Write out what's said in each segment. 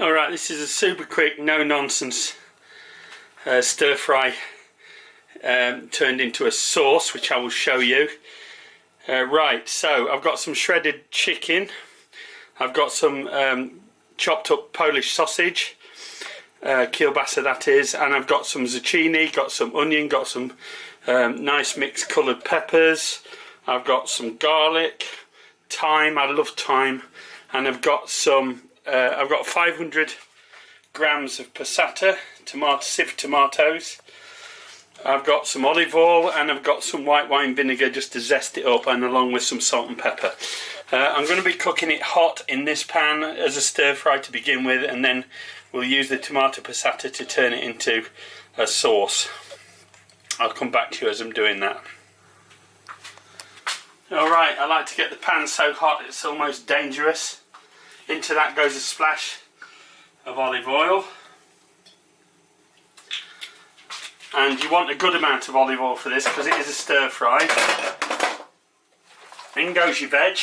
Alright, this is a super quick, no nonsense stir fry turned into a sauce, which I will show you. Right, so I've got some shredded chicken, I've got some chopped up Polish sausage, kielbasa that is, and I've got some zucchini, got some onion, got some nice mixed coloured peppers, I've got some garlic, thyme, I love thyme, and I've got some I've got 500 grams of passata, sieved tomatoes. I've got some olive oil and I've got some white wine vinegar just to zest it up, and along with some salt and pepper. I'm going to be cooking it hot in this pan as a stir fry to begin with, and then we'll use the tomato passata to turn it into a sauce. I'll come back to you as I'm doing that. Alright, I like to get the pan so hot it's almost dangerous. Into that goes a splash of olive oil, and you want a good amount of olive oil for this because it is a stir fry. In goes your veg.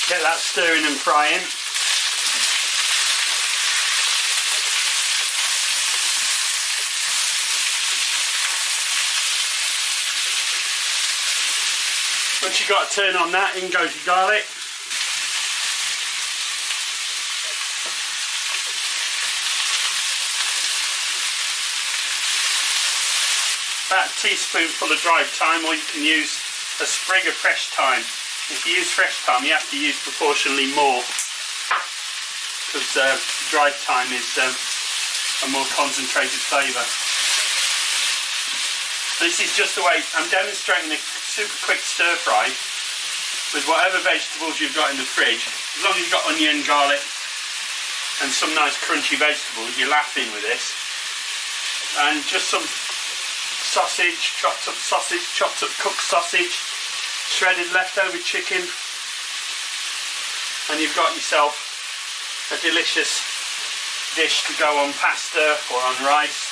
Get that stirring and frying. Once you've got a turn on that, in goes your garlic. About a teaspoonful of dried thyme, or you can use a sprig of fresh thyme. If you use fresh thyme, you have to use proportionally more, because dried thyme is a more concentrated flavour. This is just the way I'm demonstrating a super quick stir fry with whatever vegetables you've got in the fridge. As long as you've got onion, garlic and some nice crunchy vegetables, you're laughing with this. And just some sausage, chopped up cooked sausage, shredded leftover chicken, and you've got yourself a delicious dish to go on pasta or on rice.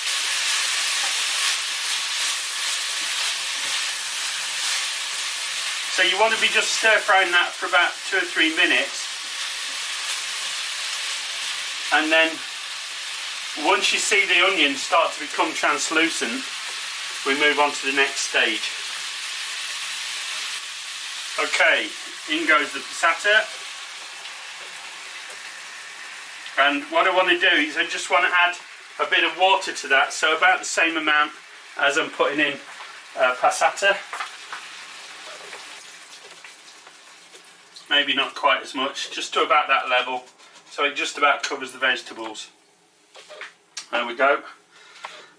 So you want to be just stir frying that for about 2 or 3 minutes, and then once you see the onions start to become translucent, we move on to the next stage. Okay, in goes the passata, and what I want to do is I just want to add a bit of water to that, so about the same amount as I'm putting in passata. Maybe not quite as much, just to about that level, so it just about covers the vegetables. There we go.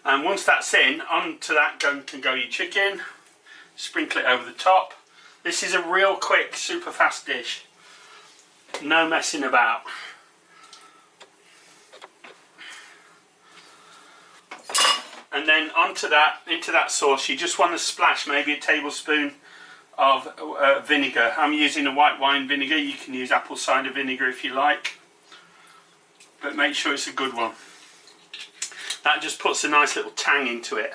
And once that's in, onto that can go your chicken. Sprinkle it over the top. This is a real quick, super fast dish. No messing about. And then onto that, into that sauce, you just want to splash maybe a tablespoon of vinegar. I'm using a white wine vinegar. You can use apple cider vinegar if you like, but make sure it's a good one. That just puts a nice little tang into it.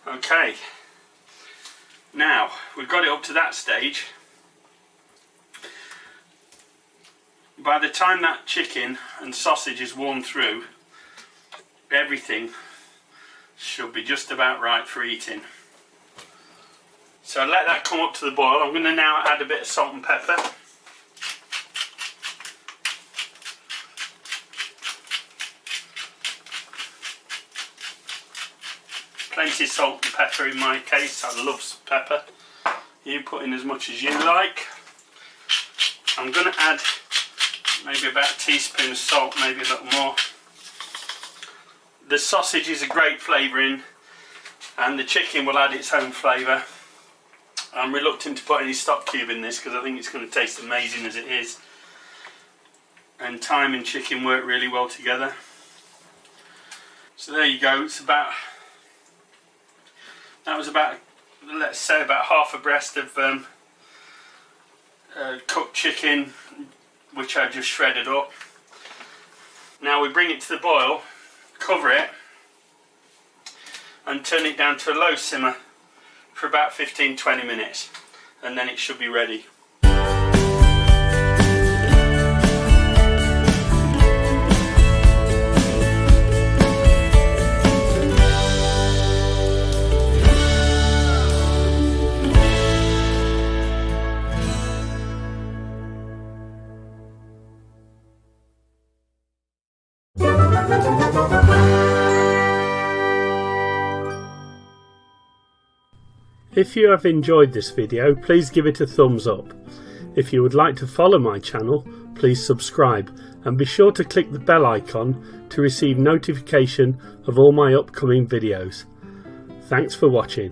Okay, now we've got it up to that stage. By the time that chicken and sausage is warmed through, everything should be just about right for eating. So let that come up to the boil. I'm going to now add a bit of salt and pepper. Plenty of salt and pepper in my case. I love pepper. You put in as much as you like. I'm going to add maybe about a teaspoon of salt, maybe a little more. The sausage is a great flavouring, and the chicken will add its own flavour. I'm reluctant to put any stock cube in this because I think it's going to taste amazing as it is. And thyme and chicken work really well together. So there you go. It's about, that was about, let's say about half a breast of cooked chicken, which I just shredded up. Now we bring it to the boil, cover it, and turn it down to a low simmer for about 15-20 minutes, and then it should be ready. If you have enjoyed this video, please give it a thumbs up. If you would like to follow my channel, please subscribe and be sure to click the bell icon to receive notification of all my upcoming videos. Thanks for watching.